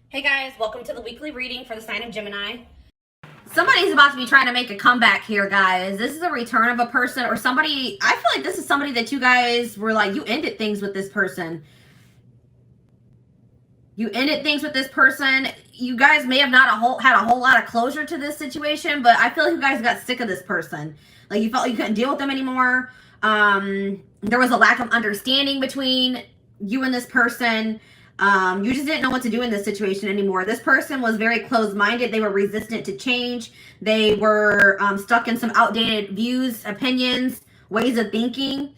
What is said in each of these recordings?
Hey guys, welcome to the weekly reading for the sign of Gemini. Somebody's about to be trying to make a comeback here, guys. This is a return of a person or somebody. I feel like this is somebody that you guys were like, you ended things with this person. You ended things with this person. You guys may have not had a whole lot of closure to this situation, but I feel like you guys got sick of this person. Like you felt like you couldn't deal with them anymore. There was a lack of understanding between you and this person. You just didn't know what to do in this situation anymore. This person was very closed-minded. They were resistant to change. They were stuck in some outdated views, opinions, ways of thinking.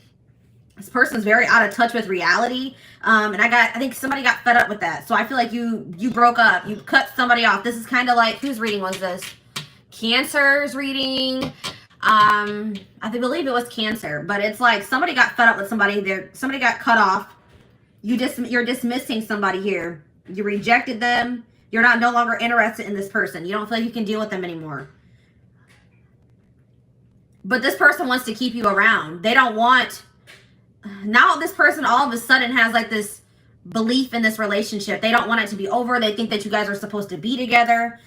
This person's very out of touch with reality. And I think somebody got fed up with that. So I feel like you broke up. You cut somebody off. This is kind of like, whose reading was this? Cancer's reading. I believe it was Cancer. But it's like somebody got fed up with somebody. Somebody got cut off. You're dismissing somebody here. You rejected them. You're no longer interested in this person. You don't feel like you can deal with them anymore. But this person wants to keep you around. They don't want... Now this person all of a sudden has like this belief in this relationship. They don't want it to be over. They think that you guys are supposed to be together.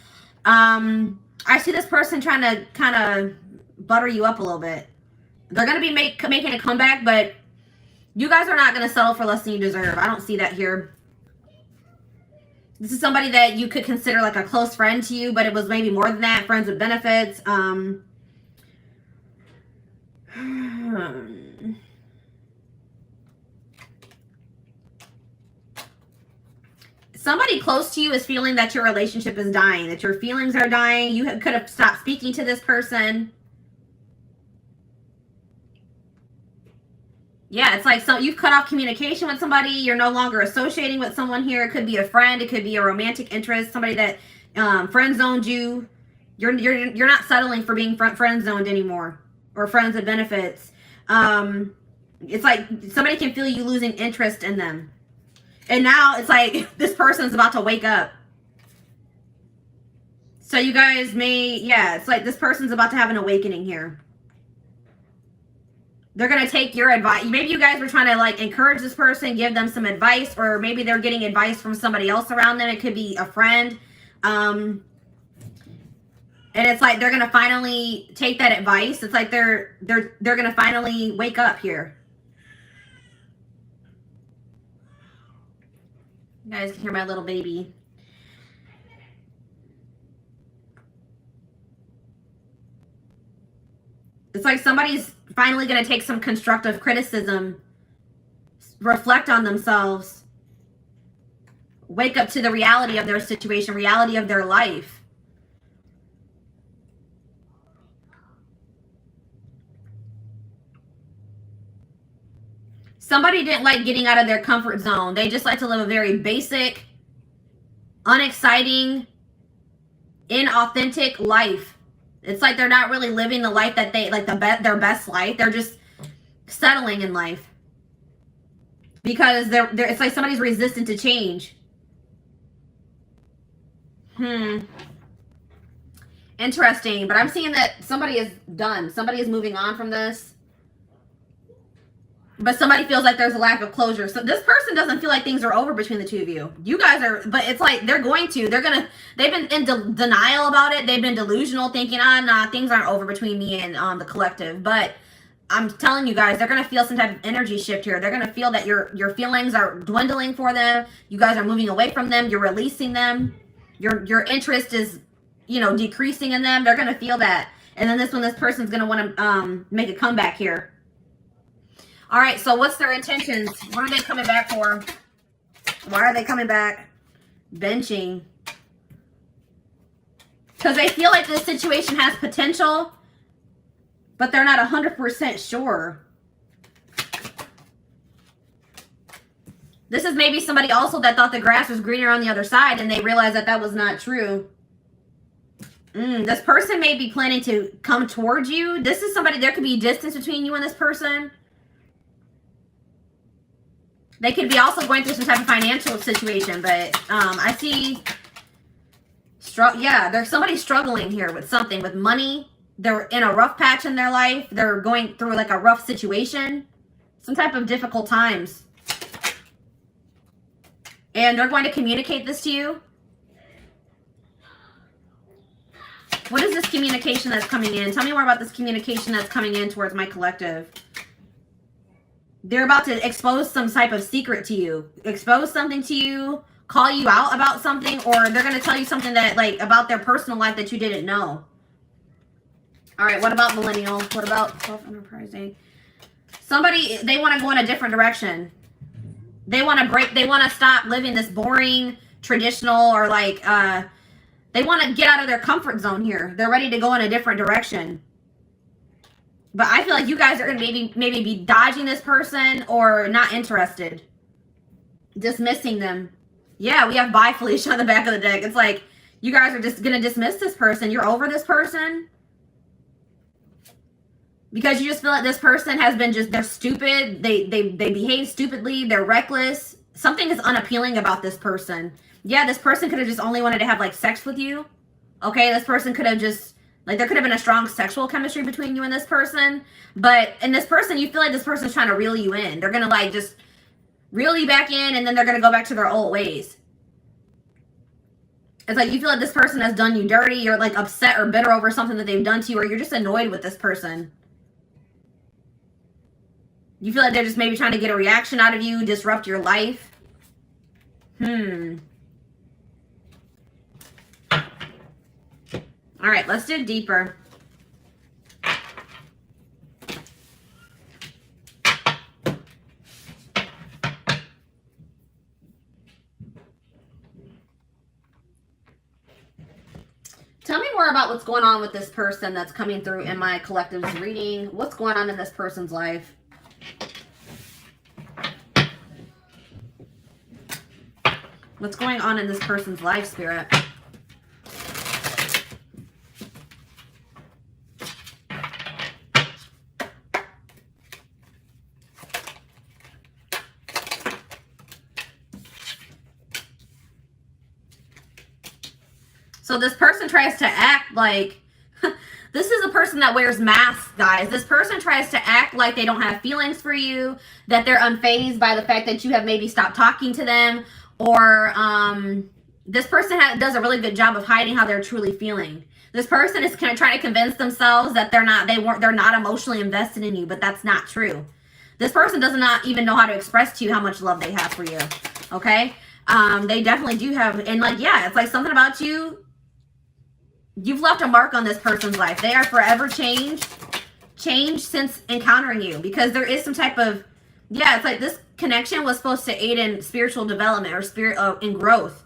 I see this person trying to kind of butter you up a little bit. They're going to be making a comeback, but you guys are not going to settle for less than you deserve. I don't see that here. This is somebody that you could consider like a close friend to you, but it was maybe more than that. Friends with benefits. Somebody close to you is feeling that your relationship is dying, that your feelings are dying. You could have stopped speaking to this person. Yeah, it's like you've cut off communication with somebody. You're no longer associating with someone here. It could be a friend. It could be a romantic interest. Somebody that friend zoned you. You're not settling for being friend zoned anymore, or friends with benefits. It's like somebody can feel you losing interest in them. And now it's like this person's about to wake up. So you guys may, yeah, it's like this person's about to have an awakening here. They're going to take your advice. Maybe you guys were trying to like encourage this person, give them some advice, or maybe they're getting advice from somebody else around them. It could be a friend. And it's like they're going to finally take that advice. It's like they're going to finally wake up here. You guys can hear my little baby. It's like somebody's finally going to take some constructive criticism, reflect on themselves, wake up to the reality of their situation, reality of their life. Somebody didn't like getting out of their comfort zone. They just like to live a very basic, unexciting, inauthentic life. It's like they're not really living the life that they like, their best life. They're just settling in life because it's like somebody's resistant to change. Interesting, but I'm seeing that somebody is done. Somebody is moving on from this. But somebody feels like there's a lack of closure. So this person doesn't feel like things are over between the two of you. You guys are, but it's like they've been in denial about it. They've been delusional, thinking, nah, things aren't over between me and the collective. But I'm telling you guys, they're going to feel some type of energy shift here. They're going to feel that your feelings are dwindling for them. You guys are moving away from them. You're releasing them. Your interest is, decreasing in them. They're going to feel that. And then this person's going to want to make a comeback here. All right, so what's their intentions? What are they coming back for? Why are they coming back? Benching. Because they feel like this situation has potential, but they're not 100% sure. This is maybe somebody also that thought the grass was greener on the other side, and they realized that was not true. This person may be planning to come towards you. This is somebody, there could be distance between you and this person. They could be also going through some type of financial situation, but I see, there's somebody struggling here with something, with money. They're in a rough patch in their life. They're going through like a rough situation, some type of difficult times. And they're going to communicate this to you. is this communication that's coming in? Tell me more about this communication that's coming in towards my collective. They're about to expose some type of secret to you. Expose something to you. Call you out about something. Or they're going to tell you something that, like, about their personal life that you didn't know. All right, what about millennial? What about self-enterprising? Somebody, they want to go in a different direction. They want to break, they want to stop living this boring, traditional, or like, they want to get out of their comfort zone here. They're ready to go in a different direction. But I feel like you guys are going to maybe be dodging this person or not interested. Dismissing them. Yeah, we have bye Felicia on the back of the deck. It's like, you guys are just going to dismiss this person. You're over this person. Because you just feel like this person has been just, they're stupid. They behave stupidly. They're reckless. Something is unappealing about this person. Yeah, this person could have just only wanted to have, like, sex with you. Okay, this person could have just, like, there could have been a strong sexual chemistry between you and this person. But in this person, you feel like this person's trying to reel you in. They're going to, like, just reel you back in, and then they're going to go back to their old ways. It's like you feel like this person has done you dirty. You're, like, upset or bitter over something that they've done to you, or you're just annoyed with this person. You feel like they're just maybe trying to get a reaction out of you, disrupt your life. All right, let's dig deeper. Tell me more about what's going on with this person that's coming through in my collective's reading. What's going on in this person's life? What's going on in this person's life, Spirit? So this person tries to act like, this is a person that wears masks, guys. This person tries to act like they don't have feelings for you, that they're unfazed by the fact that you have maybe stopped talking to them, or this person does a really good job of hiding how they're truly feeling. This person is kind of trying to convince themselves that they're not emotionally invested in you, but that's not true. This person does not even know how to express to you how much love they have for you. Okay? They definitely do have, and like, yeah, it's like something about you. You've left a mark on this person's life. They are forever changed since encountering you, because there is some type of, yeah, it's like this connection was supposed to aid in spiritual development or in growth.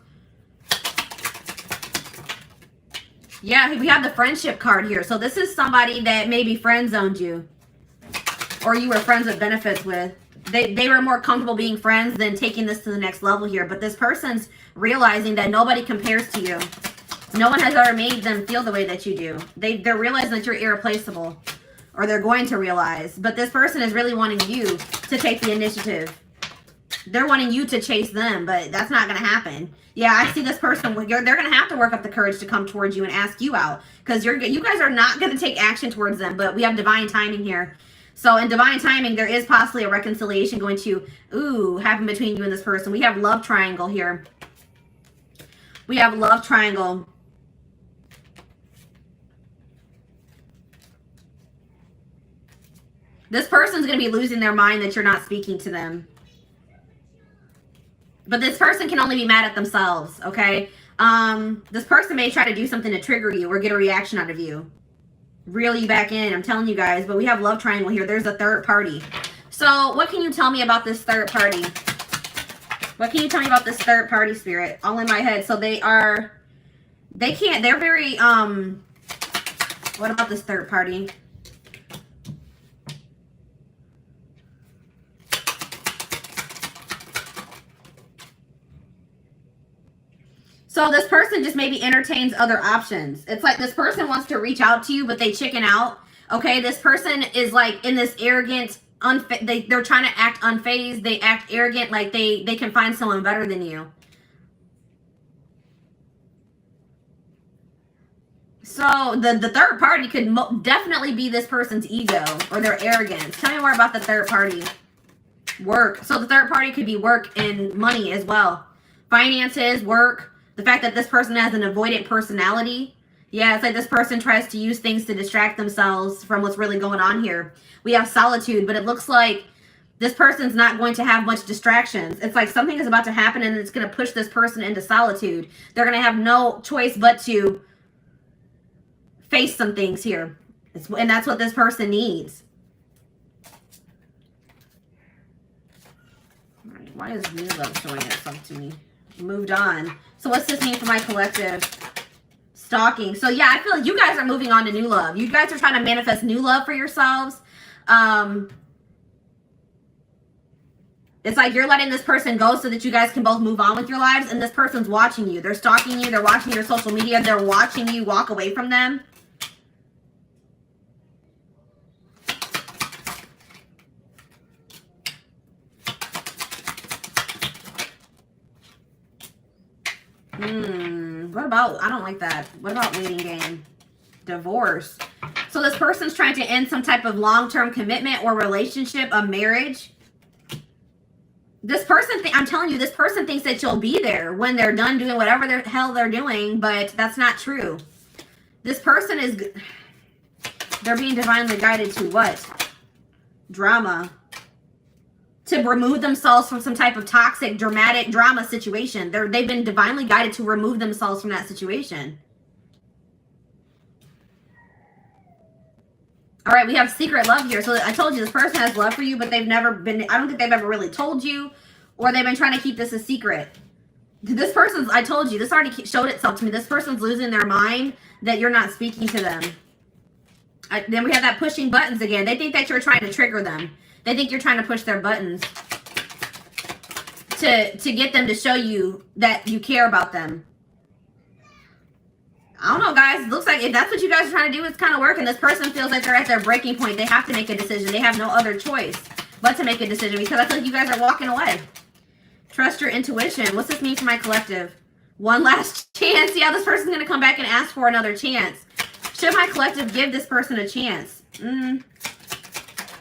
Yeah, we have the friendship card here. So this is somebody that maybe friend zoned you, or you were friends with benefits with. They were more comfortable being friends than taking this to the next level here. But this person's realizing that nobody compares to you. No one has ever made them feel the way that you do. They're realizing that you're irreplaceable, or they're going to realize. But this person is really wanting you to take the initiative. They're wanting you to chase them, but that's not going to happen. Yeah, I see this person. They're going to have to work up the courage to come towards you and ask you out, because you guys are not going to take action towards them. But we have divine timing here. So in divine timing, there is possibly a reconciliation going to happen between you and this person. We have love triangle here. We have love triangle. This person's going to be losing their mind that you're not speaking to them. But this person can only be mad at themselves, okay? This person may try to do something to trigger you or get a reaction out of you. Reel you back in, I'm telling you guys. But we have love triangle here. There's a third party. So what can you tell me about this third party? What can you tell me about this third party, Spirit? All in my head. So they're very, what about this third party? So this person just maybe entertains other options. It's like this person wants to reach out to you, but they chicken out. Okay, this person is like in this arrogant, they're trying to act unfazed. They act arrogant, like they can find someone better than you. So the third party could definitely be this person's ego or their arrogance. Tell me more about the third party. Work. So the third party could be work and money as well. Finances, work. The fact that this person has an avoidant personality. Yeah, it's like this person tries to use things to distract themselves from what's really going on here. We have solitude, but it looks like this person's not going to have much distractions. It's like something is about to happen and it's going to push this person into solitude. They're going to have no choice but to face some things here. And that's what this person needs. All right, why is new love showing itself to me? Moved on. So what's this mean for my collective? Stalking. So yeah, I feel like you guys are moving on to new love. You guys are trying to manifest new love for yourselves. It's like you're letting this person go so that you guys can both move on with your lives, and this person's watching you. They're stalking you. They're watching your social media. They're watching you walk away from them. What about, I don't like that. What about waiting game? Divorce. So this person's trying to end some type of long-term commitment or relationship, a marriage. This person, I'm telling you, this person thinks that you'll be there when they're done doing whatever the hell they're doing, but that's not true. This person is, they're being divinely guided to what? Drama. To remove themselves from some type of toxic, dramatic drama situation. They've been divinely guided to remove themselves from that situation. All right, we have secret love here. So I told you this person has love for you, but they've never been, I don't think they've ever really told you, or they've been trying to keep this a secret. This person's, I told you, this already showed itself to me. This person's losing their mind that you're not speaking to them. Then we have that pushing buttons again. They think that you're trying to trigger them. They think you're trying to push their buttons to get them to show you that you care about them. I don't know, guys. It looks like if that's what you guys are trying to do, it's kind of working. This person feels like they're at their breaking point. They have to make a decision. They have no other choice but to make a decision because I feel like you guys are walking away. Trust your intuition. What's this mean for my collective? One last chance. Yeah, this person's going to come back and ask for another chance. Should my collective give this person a chance?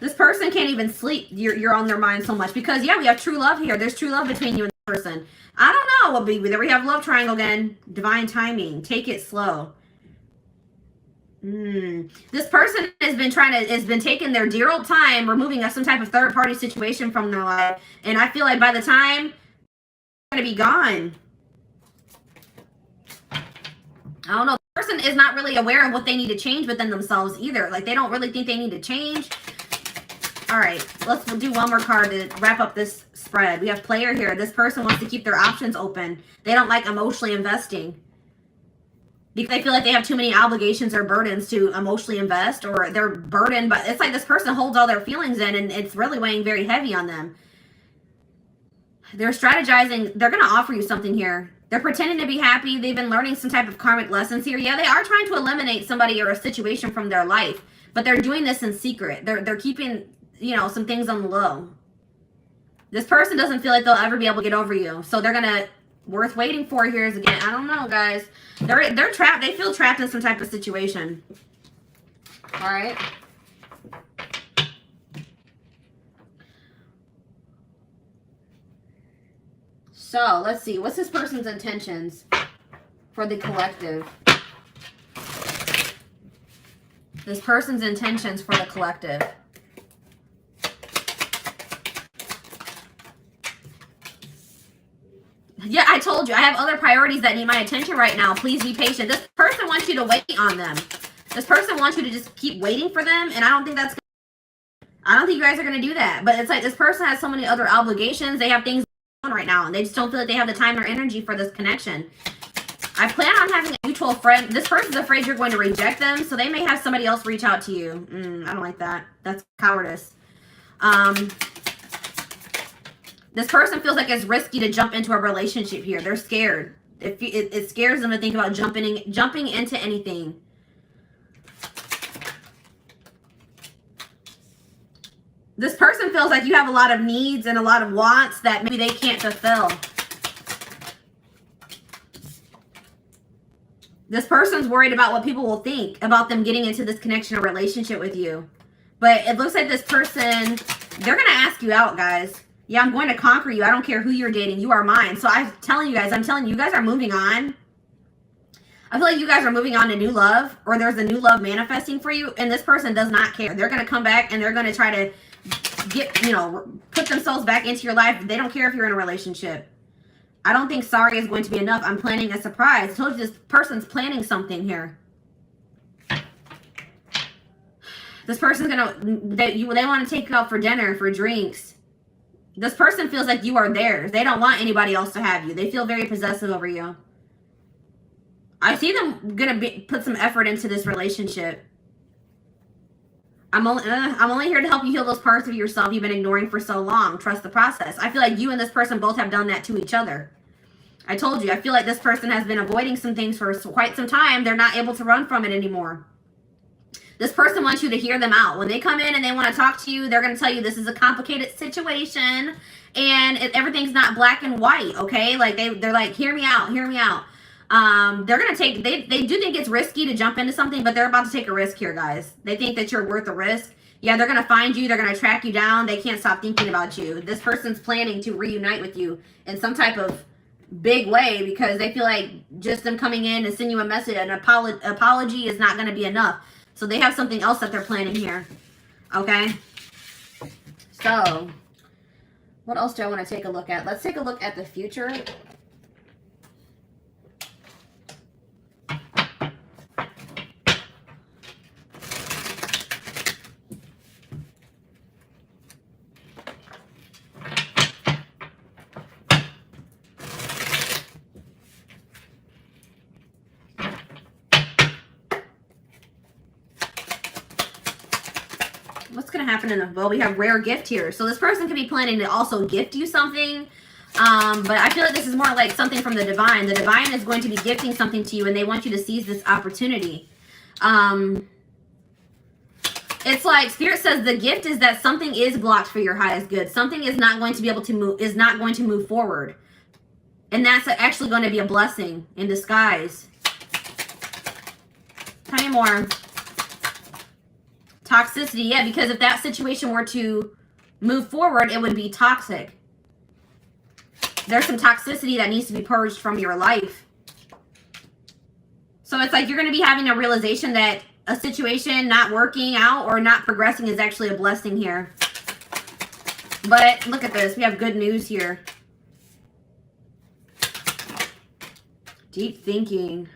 This person can't even sleep. You're on their mind so much because, yeah, we have true love here. There's true love between you and the person. I don't know what be there. We have love triangle again. Divine timing. Take it slow. This person has been taking their dear old time removing some type of third party situation from their life. And I feel like by the time they're going to be gone. I don't know. The person is not really aware of what they need to change within themselves either. Like they don't really think they need to change. All right, let's do one more card to wrap up this spread. We have player here. This person wants to keep their options open. They don't like emotionally investing because they feel like they have too many obligations or burdens to emotionally invest, or they're burdened. But it's like this person holds all their feelings in and it's really weighing very heavy on them. They're strategizing. They're going to offer you something here. They're pretending to be happy. They've been learning some type of karmic lessons here. Yeah, they are trying to eliminate somebody or a situation from their life, but they're doing this in secret. They're keeping, you know, some things on the low. This person doesn't feel like they'll ever be able to get over you. So they're going to, worth waiting for here is again, I don't know, guys. They're trapped. They feel trapped in some type of situation. All right. So let's see. What's this person's intentions for the collective? This person's intentions for the collective. Yeah, I told you. I have other priorities that need my attention right now. Please be patient. This person wants you to wait on them. This person wants you to just keep waiting for them, and I don't think that's I don't think you guys are going to do that. But it's like this person has so many other obligations. They have things going on right now, and they just don't feel like they have the time or energy for this connection. I plan on having a mutual friend. This person's afraid you're going to reject them, so they may have somebody else reach out to you. I don't like that. That's cowardice. This person feels like it's risky to jump into a relationship here. They're scared. It scares them to think about jumping into anything. This person feels like you have a lot of needs and a lot of wants that maybe they can't fulfill. This person's worried about what people will think about them getting into this connection or relationship with you. But it looks like this person, they're going to ask you out, guys. Yeah, I'm going to conquer you. I don't care who you're dating. You are mine. So I'm telling you guys are moving on. I feel like you guys are moving on to new love, or there's a new love manifesting for you, and this person does not care. They're going to come back and they're going to try to get, you know, put themselves back into your life. They don't care if you're in a relationship. I don't think sorry is going to be enough. I'm planning a surprise. I told you this person's planning something here. This person's they want to take you out for dinner, for drinks. This person feels like you are theirs. They don't want anybody else to have you. They feel very possessive over you. I see them put some effort into this relationship. I'm only here to help you heal those parts of yourself you've been ignoring for so long. Trust the process. I feel like you and this person both have done that to each other. I told you, I feel like this person has been avoiding some things for quite some time. They're not able to run from it anymore. This person wants you to hear them out. When they come in and they want to talk to you, they're going to tell you this is a complicated situation and everything's not black and white, okay? Like they're like, hear me out, hear me out. They're going to take, they do think it's risky to jump into something, but they're about to take a risk here, guys. They think that you're worth the risk. Yeah, they're going to find you. They're going to track you down. They can't stop thinking about you. This person's planning to reunite with you in some type of big way because they feel like just them coming in and sending you a message, an apology is not going to be enough. So they have something else that they're planning here. Okay? So, what else do I want to take a look at? Let's take a look at the future. What's going to happen in the, well, we have rare gift here. So this person could be planning to also gift you something. But I feel like this is more like something from the divine. The divine is going to be gifting something to you and they want you to seize this opportunity. It's like Spirit says the gift is that something is blocked for your highest good. Something is not going to be able to move, is not going to move forward. And that's actually going to be a blessing in disguise. Tell me more. Toxicity, yeah, because if that situation were to move forward, it would be toxic. There's some toxicity that needs to be purged from your life. So it's like you're going to be having a realization that a situation not working out or not progressing is actually a blessing here. But look at this. We have good news here. Deep thinking.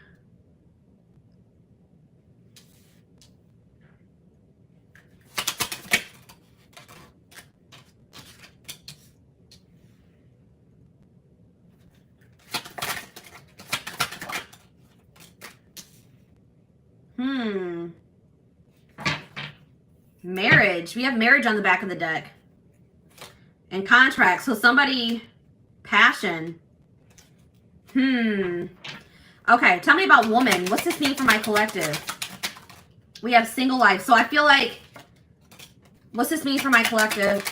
Marriage. We have marriage on the back of the deck. And contract. So somebody, passion. Okay, tell me about woman. What's this mean for my collective? We have single life. So I feel like, what's this mean for my collective?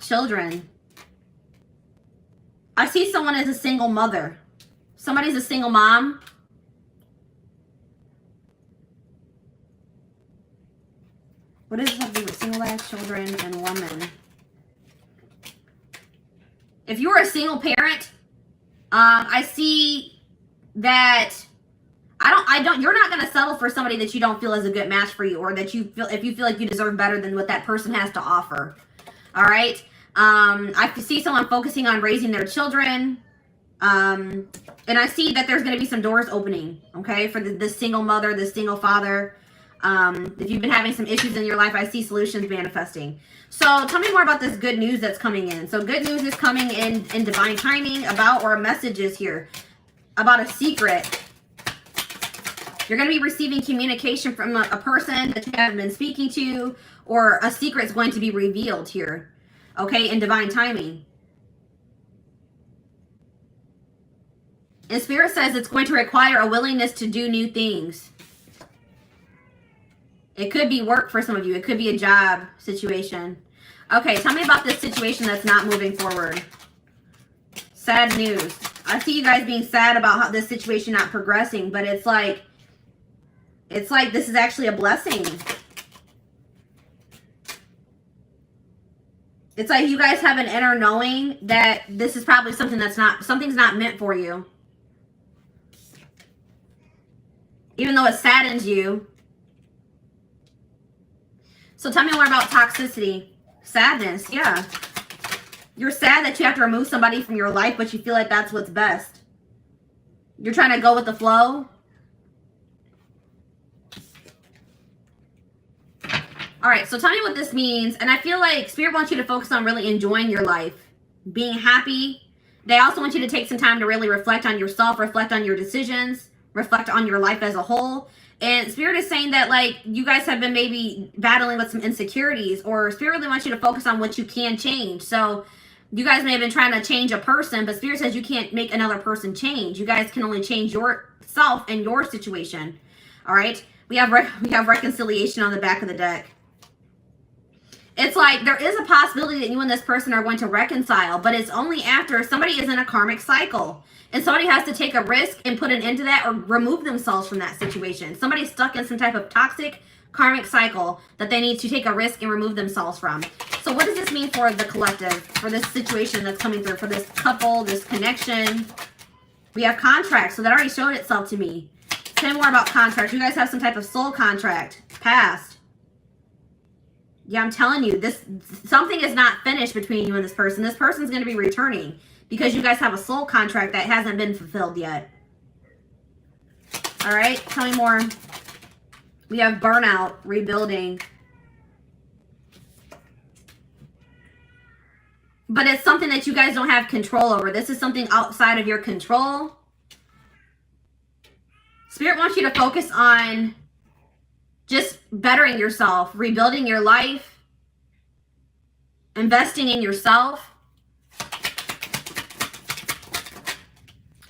Children. I see someone as a single mother. Somebody's a single mom. What does this have to do with single life, children, and woman? If you're a single parent, I see that you're not going to settle for somebody that you don't feel is a good match for you, or that if you feel like you deserve better than what that person has to offer. All right. I see someone focusing on raising their children. And I see that there's going to be some doors opening, okay, for the single mother, the single father. If you've been having some issues in your life, I see solutions manifesting. So tell me more about this good news that's coming in. So good news is coming in divine timing about, or messages here about a secret. You're going to be receiving communication from a person that you haven't been speaking to, or a secret is going to be revealed here, okay, in divine timing. And Spirit says it's going to require a willingness to do new things. It could be work for some of you. It could be a job situation. Okay, tell me about this situation that's not moving forward. Sad news. I see you guys being sad about how this situation not progressing, but it's like this is actually a blessing. It's like you guys have an inner knowing that this is probably something something's not meant for you. even though it saddens you. So tell me more about toxicity. Sadness, yeah. You're sad that you have to remove somebody from your life, but you feel like that's what's best. You're trying to go with the flow. All right, so tell me what this means. And I feel like Spirit wants you to focus on really enjoying your life, being happy. They also want you to take some time to really reflect on yourself, reflect on your decisions, reflect on your life as a whole. And Spirit is saying that, like, you guys have been maybe battling with some insecurities, or Spirit really wants you to focus on what you can change. So you guys may have been trying to change a person, but Spirit says you can't make another person change. You guys can only change yourself and your situation. All right? We have reconciliation on the back of the deck. It's like there is a possibility that you and this person are going to reconcile, but it's only after somebody is in a karmic cycle. And somebody has to take a risk and put an end to that or remove themselves from that situation. Somebody's stuck in some type of toxic karmic cycle that they need to take a risk and remove themselves from. So what does this mean for the collective, for this situation that's coming through, for this couple, this connection? We have contracts, so that already showed itself to me. Tell me more about contracts. You guys have some type of soul contract, past. Yeah, I'm telling you, something is not finished between you and this person. This person's going to be returning because you guys have a soul contract that hasn't been fulfilled yet. All right, tell me more. We have burnout, rebuilding. But it's something that you guys don't have control over. This is something outside of your control. Spirit wants you to focus on just bettering yourself, rebuilding your life, investing in yourself.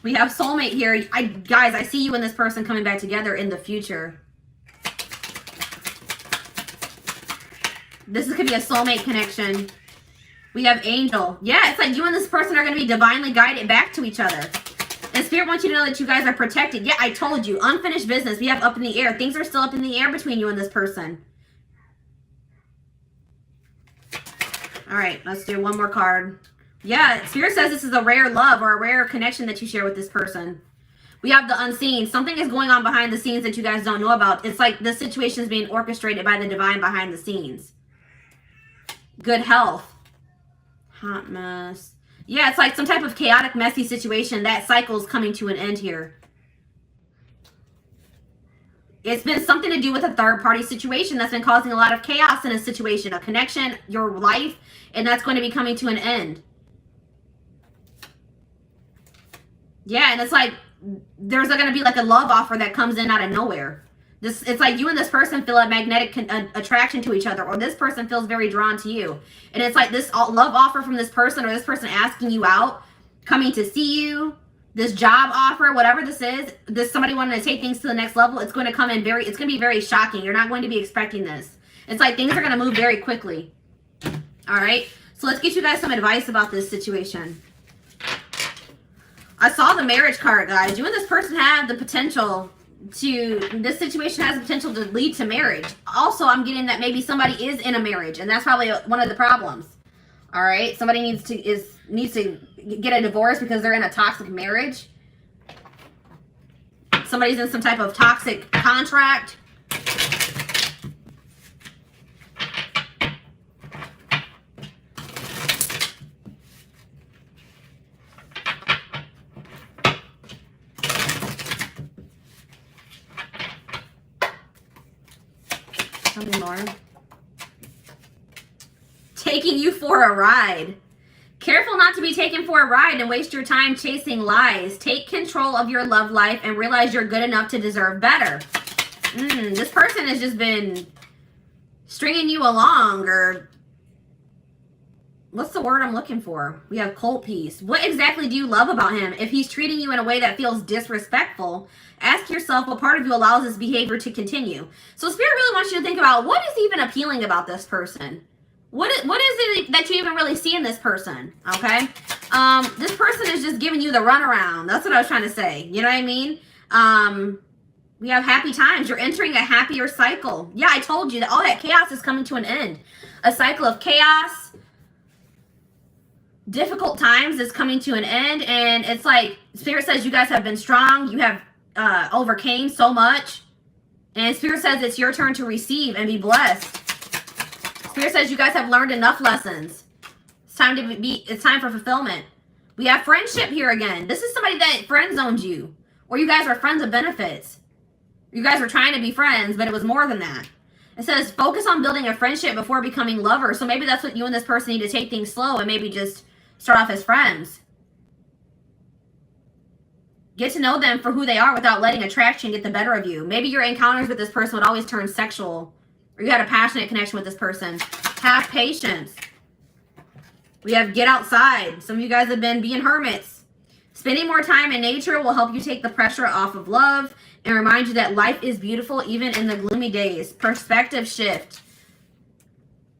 We have soulmate here. Guys, I see you and this person coming back together in the future. This could be a soulmate connection. We have angel. Yeah, it's like you and this person are going to be divinely guided back to each other. And Spirit wants you to know that you guys are protected. Yeah, I told you. Unfinished business. We have up in the air. Things are still up in the air between you and this person. All right, let's do one more card. Yeah, Spirit says this is a rare love or a rare connection that you share with this person. We have the unseen. Something is going on behind the scenes that you guys don't know about. It's like this situation is being orchestrated by the divine behind the scenes. Good health. Hot mess. Yeah, it's like some type of chaotic, messy situation. That cycle is coming to an end here. It's been something to do with a third-party situation that's been causing a lot of chaos in a situation, a connection, your life, and that's going to be coming to an end. Yeah, and it's like there's going to be like a love offer that comes in out of nowhere. It's like you and this person feel a magnetic attraction to each other, or this person feels very drawn to you. And it's like this love offer from this person, or this person asking you out, coming to see you, this job offer, whatever this is, somebody wanting to take things to the next level. It's going to come in it's going to be very shocking. You're not going to be expecting this. It's like things are going to move very quickly. All right. So let's get you guys some advice about this situation. I saw the marriage card, guys. You and this person have the potential this situation has the potential to lead to marriage. Also, I'm getting that maybe somebody is in a marriage, and that's probably one of the problems. All right, somebody needs to get a divorce because they're in a toxic marriage. Somebody's in some type of toxic contract. More. Taking you for a ride. Careful not to be taken for a ride and waste your time chasing lies. Take control of your love life and realize you're good enough to deserve better. This person has just been stringing you along, or what's the word I'm looking for? We have cold peace. What exactly do you love about him? If he's treating you in a way that feels disrespectful, ask yourself what part of you allows this behavior to continue. So Spirit really wants you to think about what is even appealing about this person. What is it that you even really see in this person? Okay. This person is just giving you the runaround. That's what I was trying to say. You know what I mean? We have happy times. You're entering a happier cycle. Yeah, I told you that all that chaos is coming to an end. A cycle of chaos, difficult times is coming to an end. And it's like Spirit says you guys have been strong. You have overcame so much. And Spirit says it's your turn to receive and be blessed. Spirit says you guys have learned enough lessons. It's time for fulfillment. We have friendship here again. This is somebody that friend zoned you. Or you guys are friends of benefits. You guys were trying to be friends, but it was more than that. It says focus on building a friendship before becoming lovers. So maybe that's what you and this person need to take things slow and maybe just start off as friends. Get to know them for who they are without letting attraction get the better of you. Maybe your encounters with this person would always turn sexual. Or you had a passionate connection with this person. Have patience. We have get outside. Some of you guys have been being hermits. Spending more time in nature will help you take the pressure off of love and remind you that life is beautiful even in the gloomy days. Perspective shift.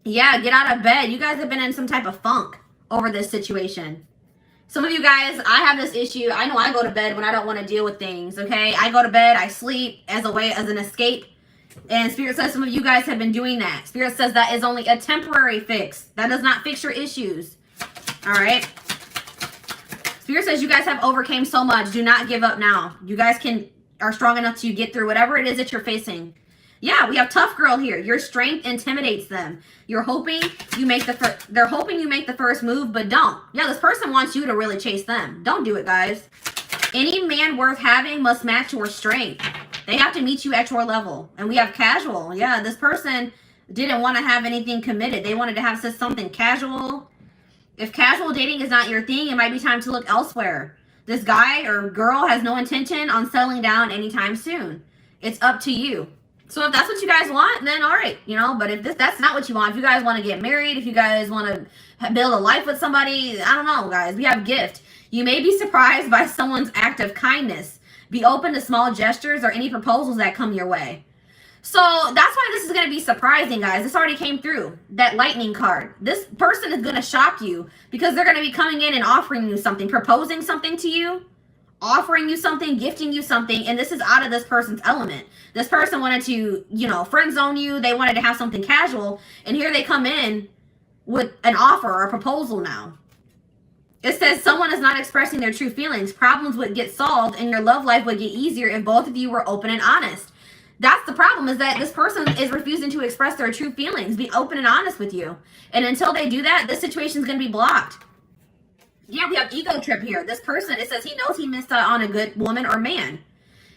Yeah, get out of bed. You guys have been in some type of funk over this situation. Some of you guys, I have this issue. I know I go to bed when I don't want to deal with things, okay? I go to bed, I sleep as an escape. And Spirit says some of you guys have been doing that. Spirit says that is only a temporary fix. That does not fix your issues. All right? Spirit says you guys have overcame so much. Do not give up now. You guys are strong enough to get through whatever it is that you're facing. Yeah, we have tough girl here. Your strength intimidates them. You're hoping you make they're hoping you make the first move, but don't. Yeah, this person wants you to really chase them. Don't do it, guys. Any man worth having must match your strength. They have to meet you at your level. And we have casual. Yeah, this person didn't want to have anything committed. They wanted to have something casual. If casual dating is not your thing, it might be time to look elsewhere. This guy or girl has no intention on settling down anytime soon. It's up to you. So if that's what you guys want, then all right, you know, but if that's not what you want, if you guys want to get married, if you guys want to build a life with somebody, I don't know, guys, we have gift. You may be surprised by someone's act of kindness. Be open to small gestures or any proposals that come your way. So that's why this is going to be surprising, guys. This already came through, that lightning card. This person is going to shock you because they're going to be coming in and offering you something, proposing something to you, offering you something, gifting you something, and this is out of this person's element. This person wanted to, you know, friend zone you. They wanted to have something casual, and here they come in with an offer or a proposal now. It says someone is not expressing their true feelings. Problems would get solved, and your love life would get easier if both of you were open and honest. That's the problem, is that this person is refusing to express their true feelings, be open and honest with you. And until they do that, this situation is going to be blocked. Yeah, we have ego trip here. This person, it says he knows he missed out on a good woman or man.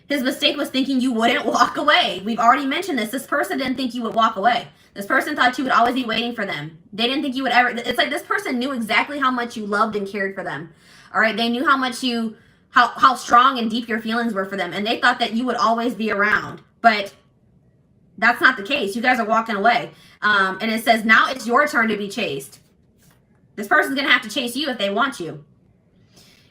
His mistake was thinking you wouldn't walk away. We've already mentioned this. This person didn't think you would walk away. This person thought you would always be waiting for them. They didn't think you would ever. It's like this person knew exactly how much you loved and cared for them. All right, they knew how much how strong and deep your feelings were for them, and they thought that you would always be around. But that's not the case. You guys are walking away. And it says now it's your turn to be chased. This person's going to have to chase you if they want you.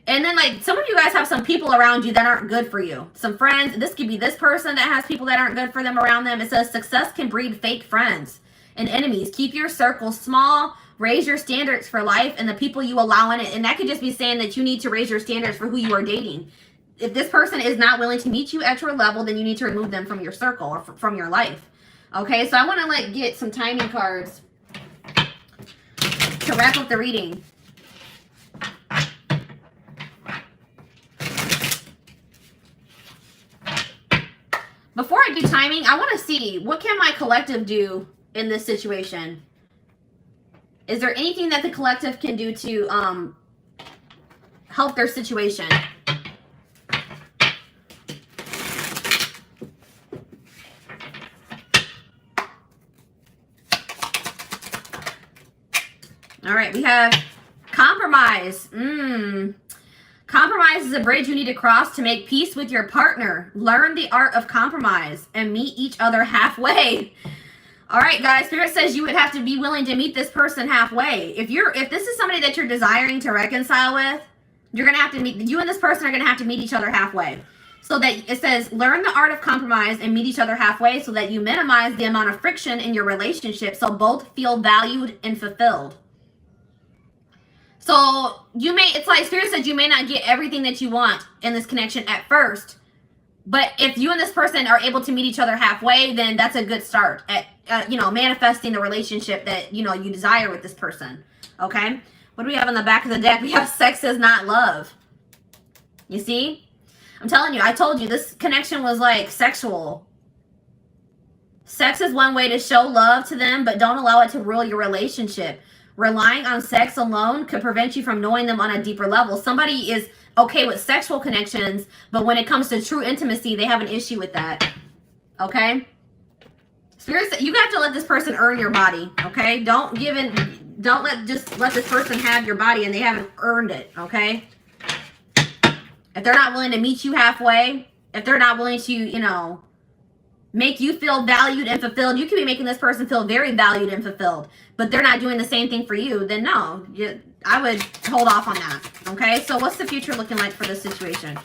And then, like, some of you guys have some people around you that aren't good for you. Some friends. This could be this person that has people that aren't good for them around them. It says success can breed fake friends and enemies. Keep your circle small. Raise your standards for life and the people you allow in it. And that could just be saying that you need to raise your standards for who you are dating. If this person is not willing to meet you at your level, then you need to remove them from your circle or from your life. Okay, so I want to, like, get some timing cards to wrap up the reading. Before I do timing, I want to see, what can my collective do in this situation? Is there anything that the collective can do to help their situation? All right, we have compromise. Compromise is a bridge you need to cross to make peace with your partner. Learn the art of compromise and meet each other halfway. All right, guys, Spirit says you would have to be willing to meet this person halfway. If this is somebody that you're desiring to reconcile with, you're going to have to meet, you and this person are going to have to meet each other halfway. So that it says, learn the art of compromise and meet each other halfway so that you minimize the amount of friction in your relationship so both feel valued and fulfilled. So it's like Spirit said, you may not get everything that you want in this connection at first, but if you and this person are able to meet each other halfway, then that's a good start at, manifesting the relationship that, you desire with this person. Okay. What do we have on the back of the deck? We have sex is not love. You see? I'm telling you, I told you this connection was like sexual. Sex is one way to show love to them, but don't allow it to rule your relationship. Relying on sex alone could prevent you from knowing them on a deeper level. Somebody is okay with sexual connections, but when it comes to true intimacy, they have an issue with that. Okay? Spirit, you have to let this person earn your body. Okay? Don't let this person have your body and they haven't earned it. Okay? If they're not willing to meet you halfway, if they're not willing to, you know, make you feel valued and fulfilled, you could be making this person feel very valued and fulfilled, but they're not doing the same thing for you, then no, I would hold off on that. Okay, so what's the future looking like for this situation?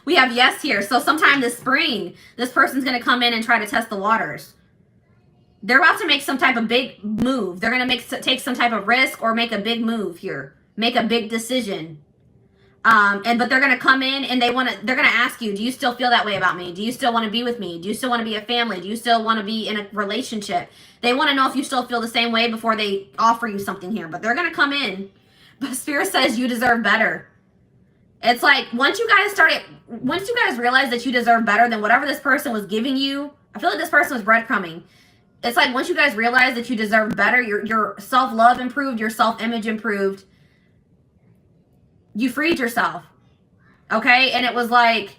We have yes here. So sometime this spring, this person's going to come in and try to test the waters. They're about to make some type of big move. They're going to take some type of risk or make a big move here, make a big decision. But they're going to come in and they're going to ask you, do you still feel that way about me? Do you still want to be with me? Do you still want to be a family? Do you still want to be in a relationship? They want to know if you still feel the same way before they offer you something here, but they're going to come in. But Spirit says you deserve better. It's like, once you guys realize that you deserve better than whatever this person was giving you, I feel like this person was breadcrumbing. It's like, once you guys realize that you deserve better, your self-love improved, your self-image improved, you freed yourself, okay? And it was like,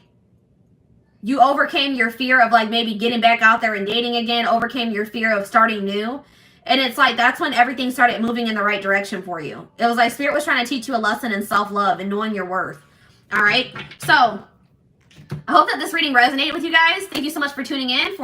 you overcame your fear of like maybe getting back out there and dating again, overcame your fear of starting new. And it's like, that's when everything started moving in the right direction for you. It was like Spirit was trying to teach you a lesson in self-love and knowing your worth. All right? So I hope that this reading resonated with you guys. Thank you so much for tuning in.